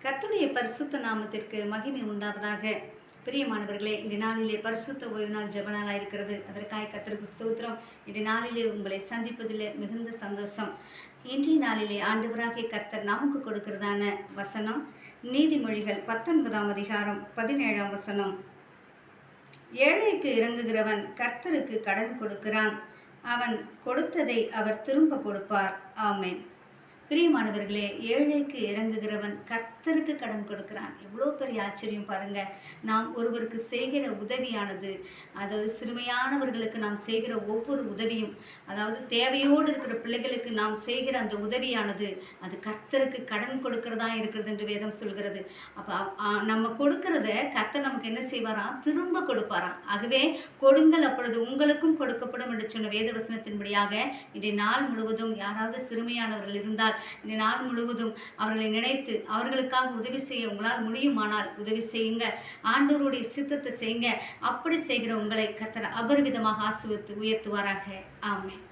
கர்த்தருடைய பரிசுத்த நாமத்திற்கு மகிமை உண்டாவதாக. பிரியமானவர்களே, இந்த நாளிலே பரிசுத்த ஓய்வு நாள் ஜெப நாளாக இருக்கிறது. அதற்காக கர்த்தருக்கு ஸ்தோத்திரம். இந்த நாளிலே உங்களை சந்திப்பதில் மிகுந்த சந்தோஷம். இன்றைய நாளிலே ஆண்டவராகிய கர்த்தர் நமக்கு கொடுக்கிறதான வசனம் நீதிமொழிகள் 19ஆம் அதிகாரம் 17ஆம் வசனம். ஏழைக்கு இறங்குகிறவன் கர்த்தருக்கு கடன் கொடுக்கிறான், அவன் கொடுத்ததை அவர் திரும்ப கொடுப்பார். ஆமென். பிரியமானவர்களே, ஏழைக்கு இறங்குகிறவன் கர்த்தருக்கு கடன் கொடுக்கிறான். எவ்வளோ பெரிய ஆச்சரியம் பாருங்க. நாம் ஒருவருக்கு செய்கிற உதவியானது, அதாவது சிறுமையானவர்களுக்கு நாம் செய்கிற ஒவ்வொரு உதவியும், அதாவது தேவையோடு இருக்கிற பிள்ளைகளுக்கு நாம் செய்கிற அந்த உதவியானது அது கர்த்தருக்கு கடன் கொடுக்கிறதா இருக்கிறது என்று வேதம் சொல்கிறது. அப்போ நம்ம கொடுக்கறத கர்த்தர் நமக்கு என்ன செய்வாராம்? திரும்ப கொடுப்பாராம். ஆகவே கொடுங்கள், அப்பொழுது உங்களுக்கும் கொடுக்கப்படும் என்று சொன்ன வேத வசனத்தின்படியாக இன்றைய நாள் முழுவதும் யாராவது சிறுமையானவர்கள் இருந்தால் இந்த நாள் முழுவதும் அவர்களை நினைத்து அவர்களுக்காக உதவி செய்ய உங்களால் முடியுமானால் உதவி செய்யுங்க. ஆண்டவருடைய சித்தத்தை செய்யுங்க. அப்படி செய்கிற உங்களை கர்த்தர் அபரிவிதமாக ஆசீர்வதித்து உயர்த்துவாராக. ஆமென்.